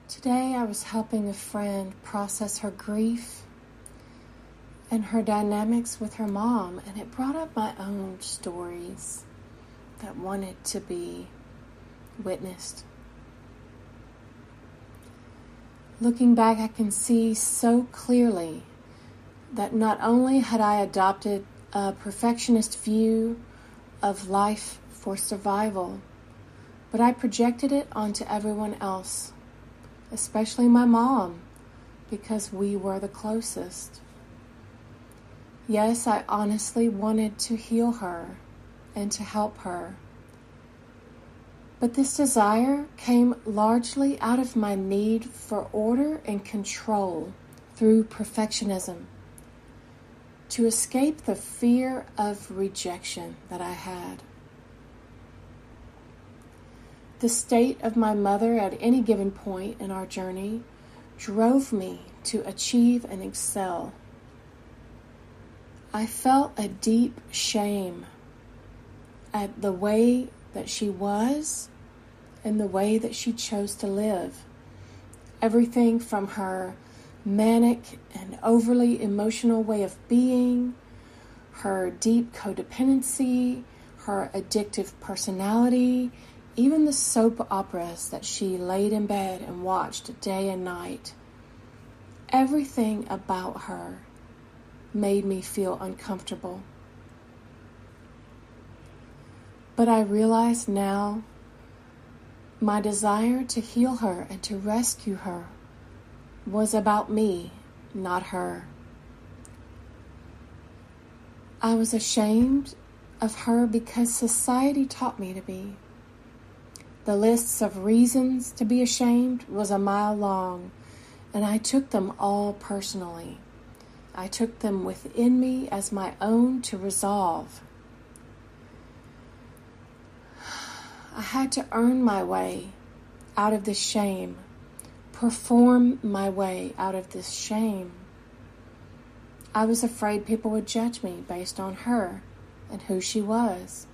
Today I was helping a friend process her grief and her dynamics with her mom, and it brought up my own stories that wanted to be witnessed. Looking back, I can see so clearly that not only had I adopted a perfectionist view of life for survival, but I projected it onto everyone else, especially my mom, because we were the closest. Yes, I honestly wanted to heal her and to help her. But this desire came largely out of my need for order and control through perfectionism, to escape the fear of rejection that I had. The state of my mother at any given point in our journey drove me to achieve and excel. I felt a deep shame at the way that she was and the way that she chose to live. Everything from her manic and overly emotional way of being, her deep codependency, her addictive personality, even the soap operas that she laid in bed and watched day and night. Everything about her made me feel uncomfortable. But I realize now my desire to heal her and to rescue her was about me, not her. I was ashamed of her because society taught me to be. The lists of reasons to be ashamed was a mile long, and I took them all personally. I took them within me as my own to resolve. I had to earn my way out of this shame, perform my way out of this shame. I was afraid people would judge me based on her and who she was.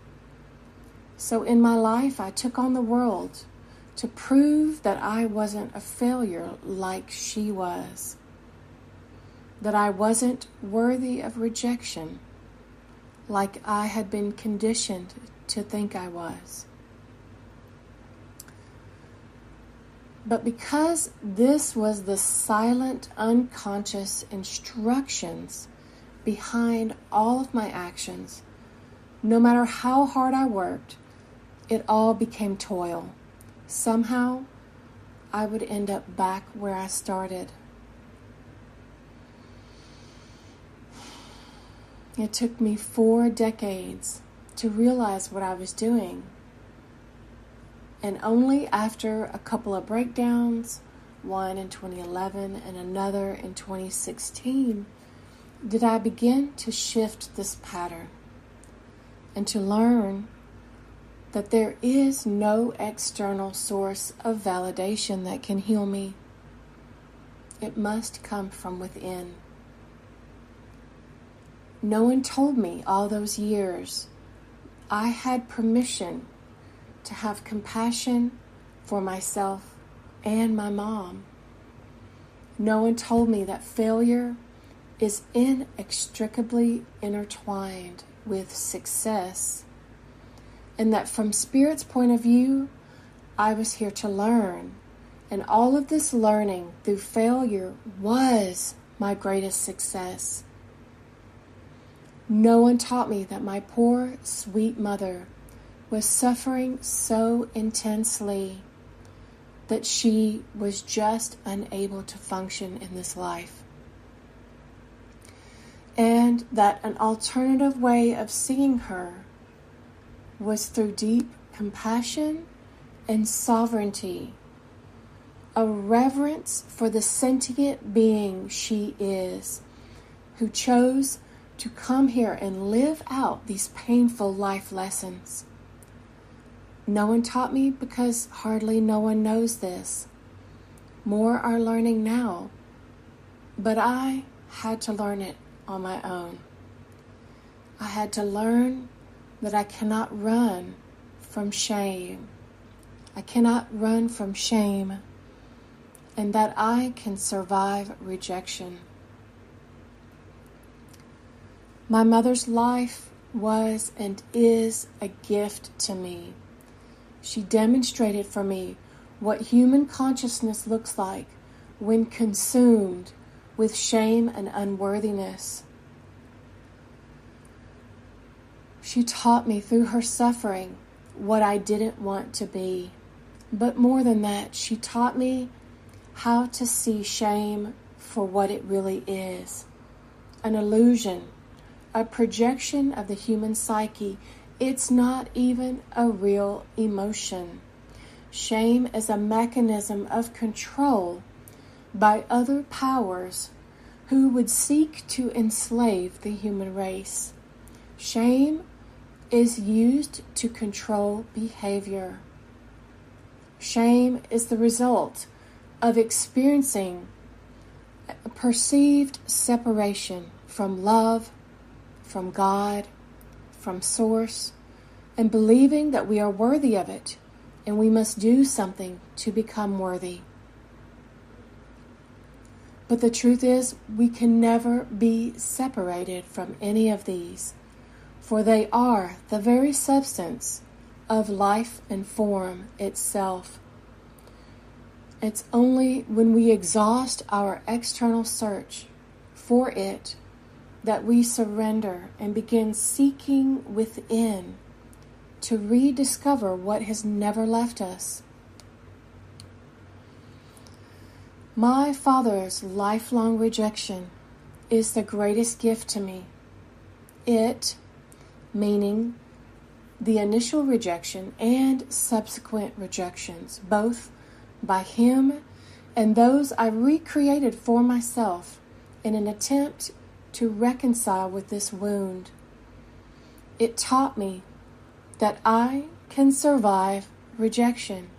So in my life, I took on the world to prove that I wasn't a failure like she was, that I wasn't worthy of rejection like I had been conditioned to think I was. But because this was the silent, unconscious instructions behind all of my actions, no matter how hard I worked, it all became toil. Somehow, I would end up back where I started. It took me 4 decades to realize what I was doing. And only after a couple of breakdowns, one in 2011 and another in 2016, did I begin to shift this pattern and to learn that there is no external source of validation that can heal me. It must come from within. No one told me all those years I had permission to have compassion for myself and my mom. No one told me that failure is inextricably intertwined with success, and that from Spirit's point of view, I was here to learn, and all of this learning through failure was my greatest success. No one taught me that my poor, sweet mother was suffering so intensely that she was just unable to function in this life. And that an alternative way of seeing her was through deep compassion and sovereignty, a reverence for the sentient being she is, who chose to come here and live out these painful life lessons. No one taught me because hardly no one knows this. More are learning now, but I had to learn it on my own. I had to learn that I cannot run from shame. I cannot run from shame. and that I can survive rejection. My mother's life was and is a gift to me. She demonstrated for me what human consciousness looks like when consumed with shame and unworthiness. She taught me through her suffering what I didn't want to be. But more than that, she taught me how to see shame for what it really is. An illusion, a projection of the human psyche. It's not even a real emotion. Shame is a mechanism of control by other powers who would seek to enslave the human race. Shame is used to control behavior. Shame is the result of experiencing a perceived separation from love, from God, from Source, and believing that we are worthy of it and we must do something to become worthy. But the truth is, we can never be separated from any of these, for they are the very substance of life and form itself. It's only when we exhaust our external search for it that we surrender and begin seeking within to rediscover what has never left us. My father's lifelong rejection is the greatest gift to me. It, meaning the initial rejection and subsequent rejections, both by him and those I recreated for myself in an attempt to reconcile with this wound. It taught me that I can survive rejection,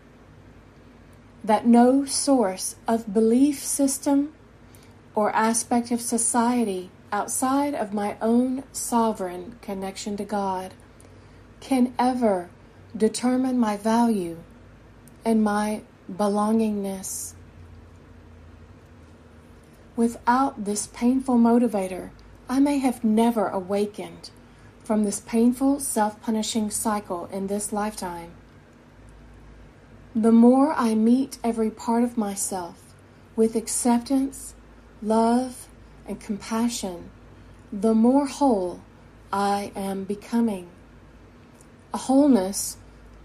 that no source of belief system or aspect of society outside of my own sovereign connection to God can ever determine my value and my belongingness. Without this painful motivator, I may have never awakened from this painful self-punishing cycle in this lifetime. The more I meet every part of myself with acceptance, love, and compassion, the more whole I am becoming. A wholeness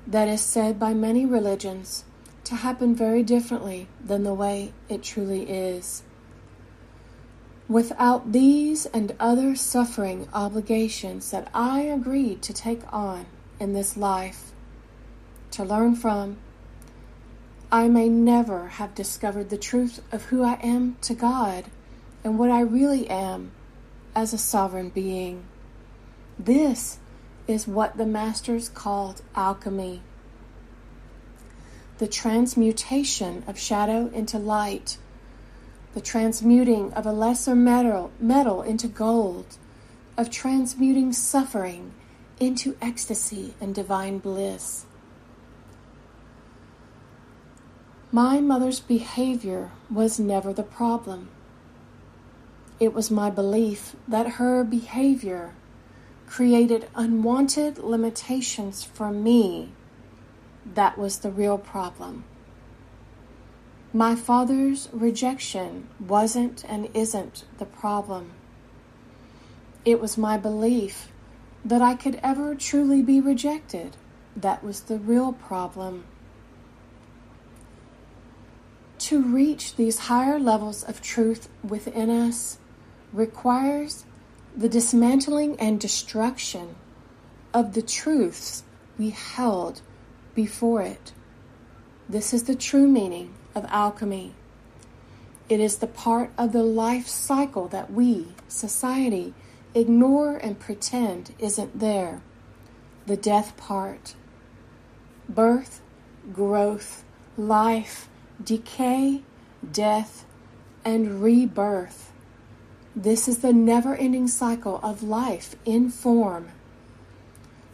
that is said by many religions to happen very differently than the way it truly is. Without these and other suffering obligations that I agreed to take on in this life, to learn from, I may never have discovered the truth of who I am to God and what I really am as a sovereign being. This is what the masters called alchemy. The transmutation of shadow into light, the transmuting of a lesser metal into gold, of transmuting suffering into ecstasy and divine bliss. My mother's behavior was never the problem. It was my belief that her behavior created unwanted limitations for me. That was the real problem. My father's rejection wasn't and isn't the problem. It was my belief that I could ever truly be rejected. That was the real problem. To reach these higher levels of truth within us requires the dismantling and destruction of the truths we held before it. This is the true meaning of alchemy. It is the part of the life cycle that we, society, ignore and pretend isn't there. The death part. Birth, growth, life, decay, death, and rebirth. This is the never-ending cycle of life in form.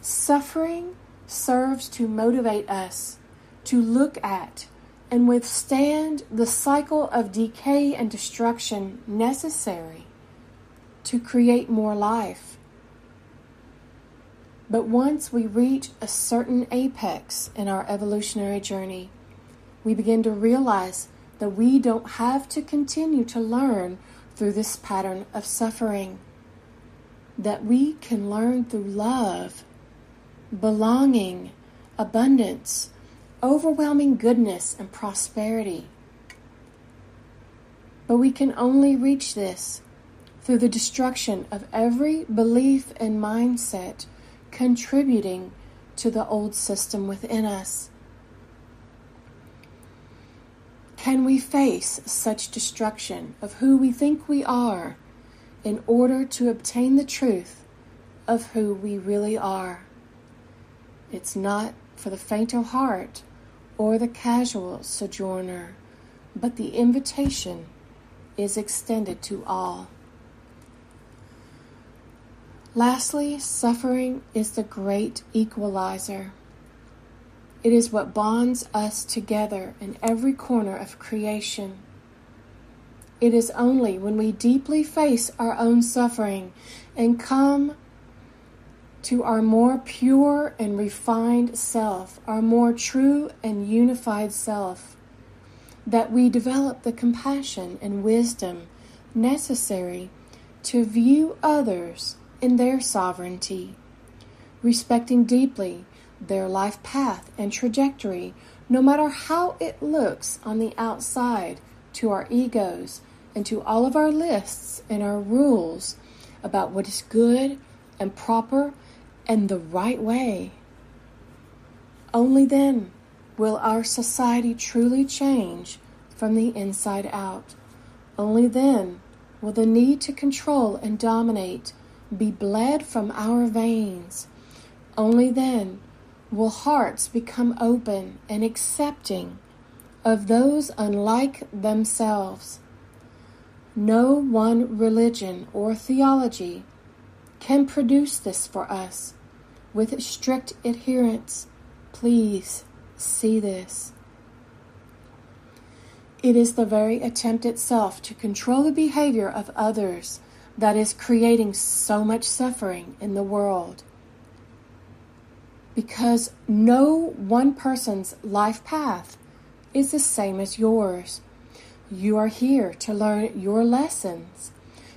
Suffering serves to motivate us to look at and withstand the cycle of decay and destruction necessary to create more life. But once we reach a certain apex in our evolutionary journey, we begin to realize that we don't have to continue to learn through this pattern of suffering, that we can learn through love, belonging, abundance, overwhelming goodness, and prosperity. But we can only reach this through the destruction of every belief and mindset contributing to the old system within us. Can we face such destruction of who we think we are in order to obtain the truth of who we really are? It's not for the faint of heart or the casual sojourner, but the invitation is extended to all. Lastly, suffering is the great equalizer. It is what bonds us together in every corner of creation. It is only when we deeply face our own suffering and come to our more pure and refined self, our more true and unified self, that we develop the compassion and wisdom necessary to view others in their sovereignty, respecting deeply their life path and trajectory, no matter how it looks on the outside to our egos and to all of our lists and our rules about what is good and proper and the right way. Only then will our society truly change from the inside out. Only then will the need to control and dominate be bled from our veins. Only then will hearts become open and accepting of those unlike themselves. No one religion or theology can produce this for us with strict adherence. Please see this. It is the very attempt itself to control the behavior of others that is creating so much suffering in the world. Because no one person's life path is the same as yours. You are here to learn your lessons,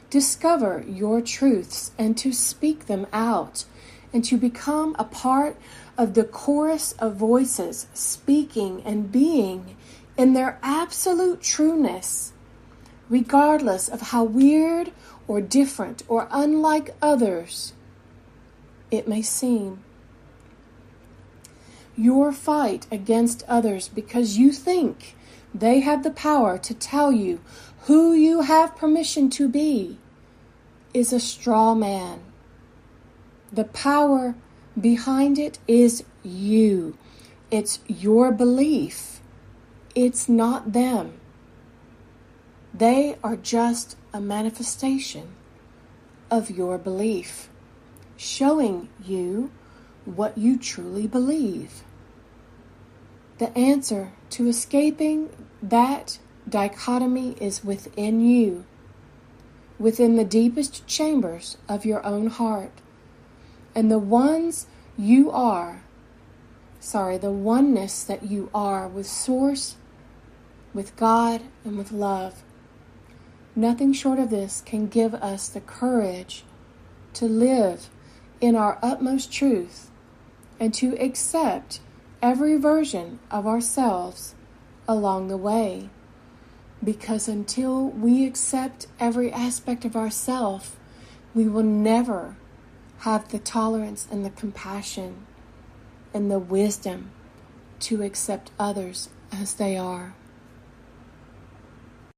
discover your truths, and to speak them out, and to become a part of the chorus of voices speaking and being in their absolute trueness, regardless of how weird or different or unlike others it may seem. Your fight against others because you think they have the power to tell you who you have permission to be is a straw man. The power behind it is you. It's your belief. It's not them. They are just a manifestation of your belief, showing you what you truly believe. The answer to escaping that dichotomy is within you, within the deepest chambers of your own heart. And the oneness that you are with Source, with God, and with love. Nothing short of this can give us the courage to live in our utmost truth and to accept every version of ourselves along the way. Because until we accept every aspect of ourself, we will never have the tolerance and the compassion and the wisdom to accept others as they are.